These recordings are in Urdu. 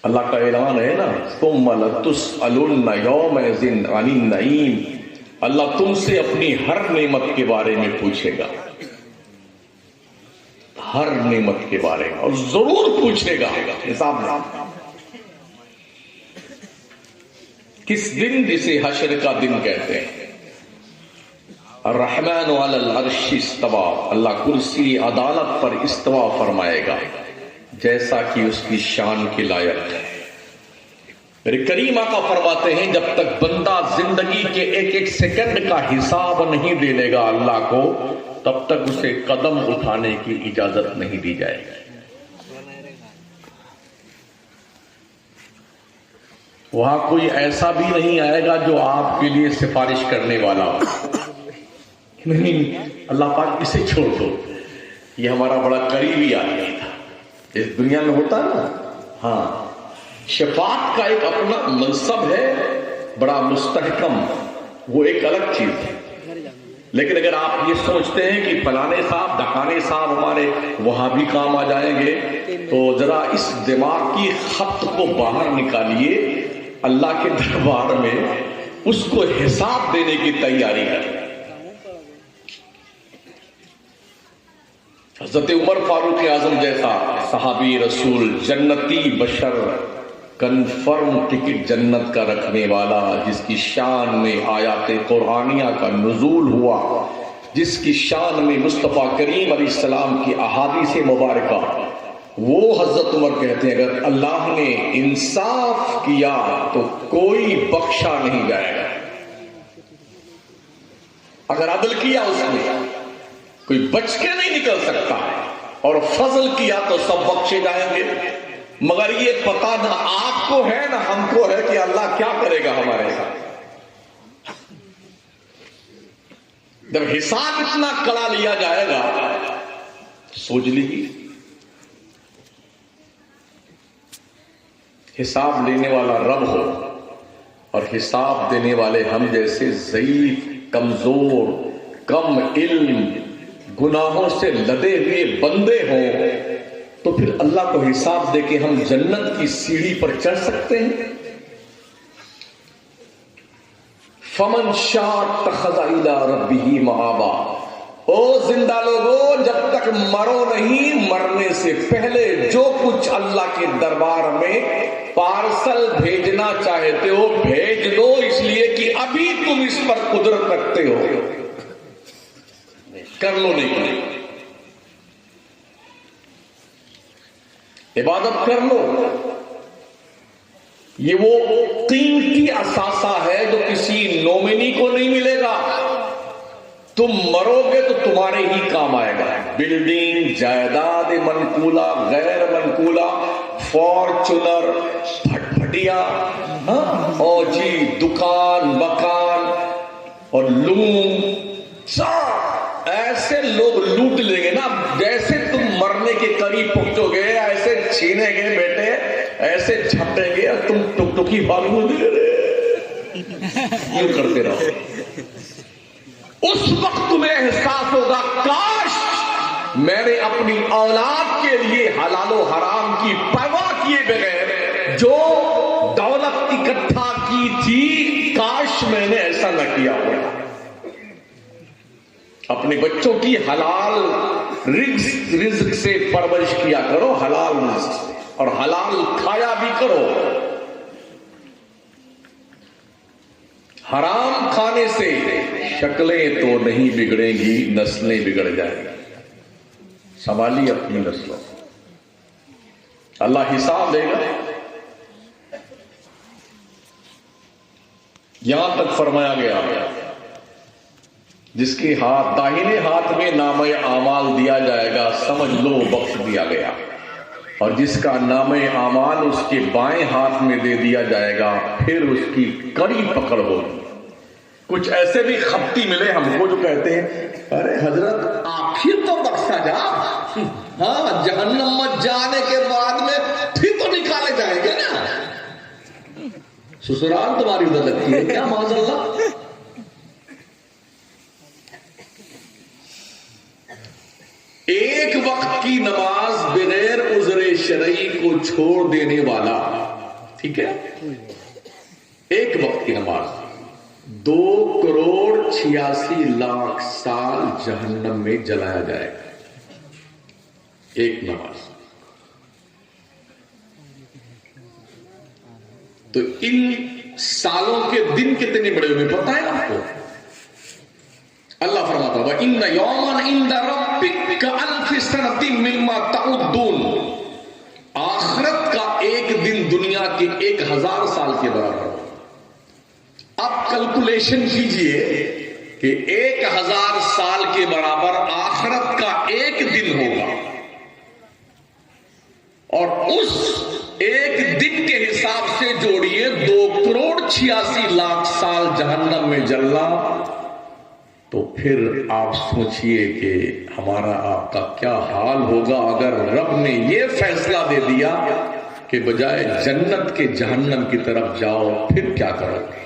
اللہ کا اعلان ہے نا، ثم لتسألن یومئذ عن النعیم، اللہ تم سے اپنی ہر نعمت کے بارے میں پوچھے گا، ہر نعمت کے بارے میں، اور ضرور پوچھے گا حساب میں۔ کس دن؟ جسے حشر کا دن کہتے ہیں۔ الرحمن علی العرش استوى، اللہ کرسی عدالت پر استوا فرمائے گا جیسا کہ اس کی شان کے لائق ہے۔ میرے کریم آقا فرماتے ہیں جب تک بندہ زندگی کے ایک ایک سیکنڈ کا حساب نہیں دے لے گا اللہ کو، تب تک اسے قدم اٹھانے کی اجازت نہیں دی جائے گی۔ وہاں کوئی ایسا بھی نہیں آئے گا جو آپ کے لیے سفارش کرنے والا ہو، نہیں، اللہ پاک اسے چھوڑ دو، یہ ہمارا بڑا قریبی آدمی تھا۔ اس دنیا میں ہوتا نا، ہاں، شفاعت کا ایک اپنا منصب ہے بڑا مستحکم، وہ ایک الگ چیز ہے۔ لیکن اگر آپ یہ سوچتے ہیں کہ فلانے صاحب ڈھکانے صاحب ہمارے وہاں بھی کام آ جائیں گے، تو ذرا اس دماغ کی خط کو باہر نکالیے، اللہ کے دربار میں اس کو حساب دینے کی تیاری کریں۔ حضرت عمر فاروق اعظم جیسا صحابی رسول، جنتی بشر، کنفرم ٹکٹ جنت کا رکھنے والا، جس کی شان میں آیات قرآنیہ کا نزول ہوا، جس کی شان میں مصطفیٰ کریم علیہ السلام کی احادیث مبارکہ، وہ حضرت عمر کہتے ہیں اگر اللہ نے انصاف کیا تو کوئی بخشا نہیں جائے گا۔ اگر عدل کیا اس نے، کوئی بچ کے نہیں نکل سکتا، اور فضل کیا تو سب بخشے جائیں گے۔ مگر یہ پتہ نہ آپ کو ہے نہ ہم کو ہے کہ اللہ کیا کرے گا ہمارے ساتھ۔ جب حساب اتنا کڑا لیا جائے گا، سوچ لیجیے، حساب لینے والا رب ہو اور حساب دینے والے ہم جیسے ضعیف، کمزور، کم علم، گناہوں سے لدے ہوئے بندے ہوں، تو پھر اللہ کو حساب دے کے ہم جنت کی سیڑھی پر چڑھ سکتے ہیں؟ فمن شاء اتخذ الی ربہ مآبا، او زندہ لوگوں، جب تک مرو نہیں، مرنے سے پہلے جو کچھ اللہ کے دربار میں پارسل بھیجنا چاہتے ہو بھیج دو، اس لیے کہ ابھی تم اس پر قدرت رکھتے ہو، کر لو نہیں کرو، عبادت کر لو۔ یہ وہ قیمتی اثاثہ ہے جو کسی نومینی کو نہیں ملے گا۔ تم مرو گے تو تمہارے ہی کام آئے گا۔ بلڈنگ، جائیداد منقولہ، غیر منقولہ، فارچونر، بھٹیا، اور جی دکان مکان اور لون، ایسے لوگ لوٹ لیں گے نا، جیسے تم مرنے کے قریب پہنچو گے ایسے چھینیں گے بیٹے، ایسے جھپٹیں گے، اور تم ٹک ٹکی بھاگو گے، یوں کرتے رہو۔ اس وقت تمہیں احساس ہوگا کاش میں نے اپنی اولاد کے لیے حلال و حرام کی پرواہ کیے بغیر جو دولت اکٹھا کی تھی، کاش میں نے ایسا نہ کیا ہوگا۔ اپنے بچوں کی حلال رزق سے پرورش کیا کرو، حلال رزق سے، اور حلال کھایا بھی کرو۔ حرام کھانے سے شکلیں تو نہیں بگڑیں گی، نسلیں بگڑ جائیں گی۔ سنبھالیے اپنی نسلوں، اللہ حساب دے گا۔ یہاں تک فرمایا گیا جس کے ہاتھ داہنے ہاتھ میں نامہ اعمال دیا جائے گا، سمجھ لو بخش دیا گیا، اور جس کا نامہ اعمال اس کے بائیں ہاتھ میں دے دیا جائے گا، پھر اس کی کڑی پکڑ ہوگی۔ کچھ ایسے بھی خبتی ملے ہم کو جو کہتے ہیں ارے حضرت آخر تو بخشا جا، ہاں جہنم میں جانے کے بعد میں پھر تو نکالے جائیں گے نا، سسرال تمہاری ادھر لگتی ہے کیا معاذ اللہ۔ ایک وقت کی نماز بغیر عذر شرعی کو چھوڑ دینے والا ٹھیک ہے؟ ایک وقت کی نماز 2,86,00,000 سال جہنم میں جلایا جائے گا. ایک نماز. تو ان سالوں کے دن کتنے بڑے ہوئے پتہ ہے آپ کو؟ اللہ فرماتا ہے وَإِنَّ يَوْمًا عِندَ رَبِّكَ كَأَلْفِ سَنَةٍ مِّمَّا تَعُدُّونَ. آخرت کا ایک دن دنیا کے 1,000 سال کے برابر. اب کیلکولیشن کیجئے کہ 1,000 سال کے برابر آخرت کا ایک دن ہوگا، اور اس ایک دن کے حساب سے جوڑیے 2,86,00,000 سال جہنم میں جلنا. تو پھر آپ سوچئے کہ ہمارا آپ کا کیا حال ہوگا اگر رب نے یہ فیصلہ دے دیا کہ بجائے جنت کے جہنم کی طرف جاؤ، پھر کیا کرو گے؟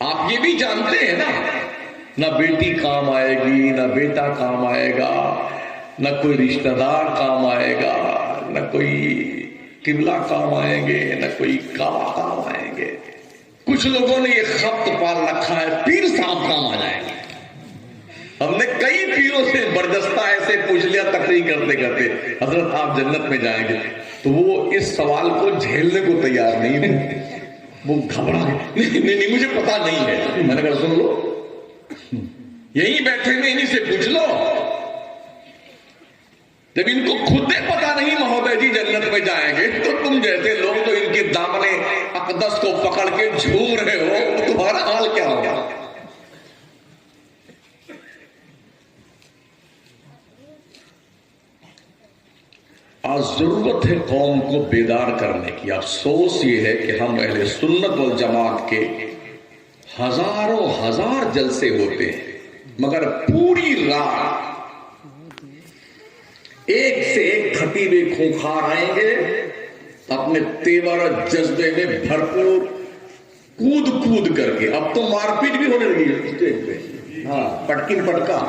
آپ یہ بھی جانتے ہیں نا، نہ بیٹی کام آئے گی، نہ بیٹا کام آئے گا، نہ کوئی رشتہ دار کام آئے گا، نہ کوئی قبلہ کام آئیں گے، نہ کوئی کعبہ کام آئیں گے. کچھ لوگوں نے یہ خط پال رکھا ہے پیر صاحب کام آ جائیں گے. ہم نے کئی پیروں سے برجستہ ایسے پوچھ لیا تقریر کرتے کرتے حضرت آپ جنت میں جائیں گے، تو وہ اس سوال کو جھیلنے کو تیار نہیں ہے. وہ گھبرا گئے، نہیں مجھے پتا نہیں ہے. میں نے کہا سن لو، یہیں بیٹھے میں انہیں سے پوچھ لو. جب ان کو خود پتا نہیں مہودے جی جنت میں جائیں گے، تو تم جیسے لوگ تو ان کے دامن اقدس کو پکڑ کے جھوم رہے ہو، تو تمہارا حال کیا ہوگا؟ آج ضرورت ہے قوم کو بیدار کرنے کی. افسوس یہ ہے کہ ہم اہل سنت والجماعت کے ہزاروں ہزار جلسے ہوتے ہیں، مگر پوری رات ایک سے ایک خطیب خونخوار آئیں گے اپنے تیور اور جذبے میں بھرپور کود کود کر کے. اب تو مار پیٹ بھی ہونے لگی ہے اسٹیج پہ. ہاں، پٹکن پٹکا.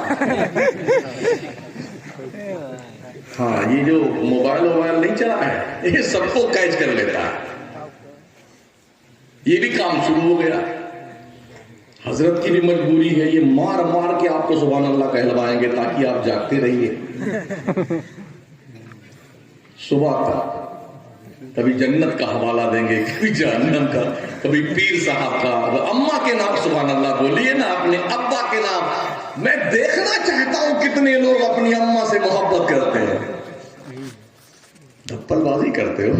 ہاں، یہ جو موبائل نہیں چلا ہے یہ سب کو کیچ کر لیتا ہے. یہ بھی کام شروع ہو گیا. حضرت کی بھی مجبوری ہے، یہ مار مار کے آپ کو سبحان اللہ کہلوائیں گے تاکہ آپ جاگتے رہیے. صبح تک کبھی جنت کا حوالہ دیں گے، کبھی جہنم کا، کبھی پیر صاحب کا. اماں کے نام سبحان اللہ بولیے نا، اپنے ابا کے نام. میں دیکھنا چاہتا ہوں کتنے لوگ اپنی اماں سے محبت کرتے ہیں. دھپل بازی کرتے ہو.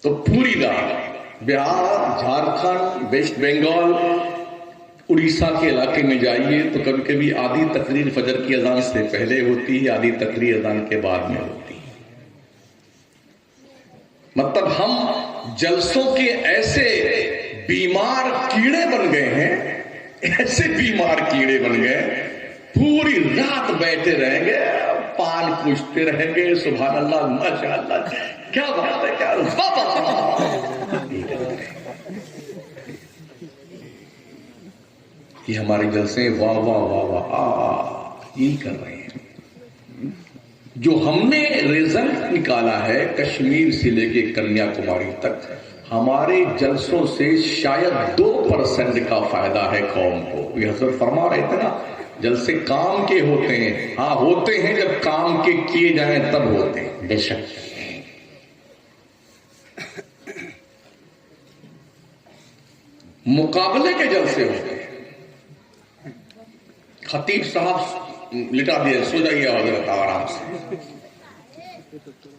تو پوری رات بہار، جھارکھنڈ، ویسٹ بنگال، اڑیسہ کے علاقے میں جائیے تو کبھی کبھی آدھی تقریر فجر کی اذان سے پہلے ہوتی ہے، آدھی تقریر اذان کے بعد میں ہوتی ہے. مطلب ہم جلسوں کے ایسے بیمار کیڑے بن گئے ہیں، ایسے بیمار کیڑے بن گئے، پوری رات بیٹھے رہیں گے، پان پوچھتے رہیں گے، سبحان اللہ، ماشاء اللہ، کیا بات ہے، کیا یہ ہمارے جلسے واہ واہ واہ واہ یہی کر رہے ہیں. جو ہم نے رزلٹ نکالا ہے کشمیر سے لے کے کنیا کماری تک، ہمارے جلسوں سے شاید 2% کا فائدہ ہے قوم کو. یہ حضرت فرما رہے تھے نا، جلسے کام کے ہوتے ہیں. ہاں ہوتے ہیں، جب کام کے کیے جائیں تب ہوتے ہیں. بے شک مقابلے کے جلسے ہوتے ہیں. خطیب صاحب لٹا دیے، سو جائیے حضرت آرام سے.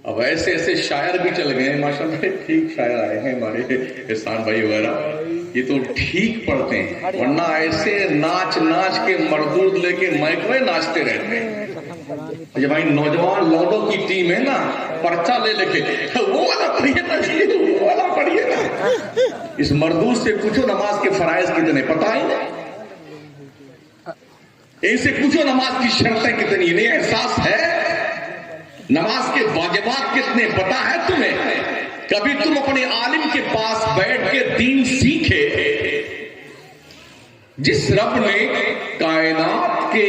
اب ایسے ایسے شاعر بھی چل گئے ہیں ماشاءاللہ، ٹھیک شاعر آئے ہیں ہمارے احسان بھائی وغیرہ، یہ تو ٹھیک پڑھتے ہیں، ورنہ ایسے ناچ ناچ کے مردود لے کے مائک میں ناچتے رہتے ہیں. جب بھائی نوجوان لوڈوں کی ٹیم ہے نا، پرچہ لے لے کے وہ والا پڑھیے نا جی، وہ والا پڑھیے نا. اس مردود سے پوچھو نماز کے فرائض کتنے پتہ ہی نہیں، ان سے پوچھو نماز کی شرطیں کتنی نہیں احساس ہے، نماز کے واجبات کتنے پتہ ہے تمہیں. کبھی تم اپنے عالم کے پاس بیٹھ کے دین سیکھے. جس رب نے کائنات کے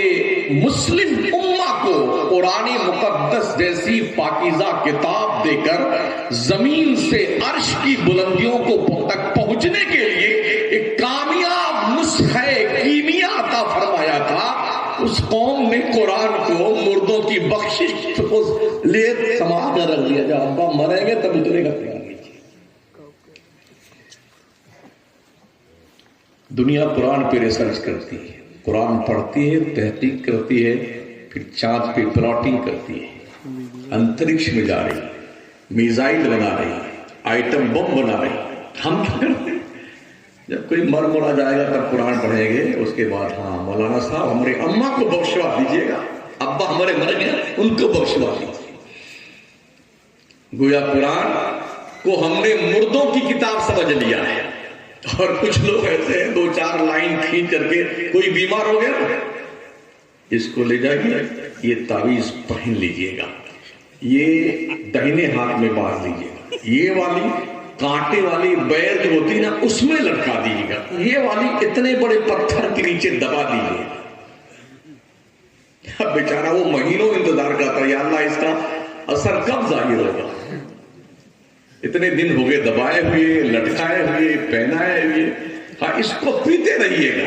مسلم امہ کو قرآن مقدس جیسی پاکیزہ کتاب دے کر زمین سے عرش کی بلندیوں کو تک پہنچنے کے لیے ایک کامیاب نسخہ کیمیا عطا فرمایا تھا، اس قوم نے قرآن کو مردوں کی بخشش لے سنبھال کر رکھ دیا. جب ابا مریں گے تب اترے گا. دنیا قرآن پہ ریسرچ کرتی ہے، قرآن پڑھتی ہے، تحقیق کرتی ہے، پھر چاند پہ پلاٹنگ کرتی ہے، انترکش میں جا رہی ہے، میزائل بنا رہی ہے، آئٹم بم بنا رہی ہے. ہم کیا کرتے ہیں؟ جب کوئی مر مرا جائے گا تب قرآن پڑھیں گے. اس کے بعد ہاں مولانا صاحب ہمارے اماں کو بخشوا دیجیے گا، ابا ہمارے مر گئے ان کو بخشوا دیجیے. گویا قرآن کو ہم نے مردوں کی کتاب سمجھ لیا ہے. اور کچھ لوگ ایسے ہیں 2-4 لائن کھینچ کر کے کوئی بیمار ہو گیا اس کو لے جائیے، یہ تعویذ پہن لیجئے گا، یہ دہنے ہاتھ میں باندھ لیجئے گا، یہ والی کانٹے والی بیل جو ہوتی نا اس میں لٹکا دیجیے گا، یہ والی اتنے بڑے پتھر کے نیچے دبا دیجیے. اب بیچارہ وہ مہینوں انتظار کرتا ہے، یا اللہ اس کا اثر کب ظاہر ہوگا. اتنے دن ہو گئے دبائے ہوئے، لٹکائے ہوئے، پہنائے ہوئے. ہاں اس کو پیتے رہیے گا.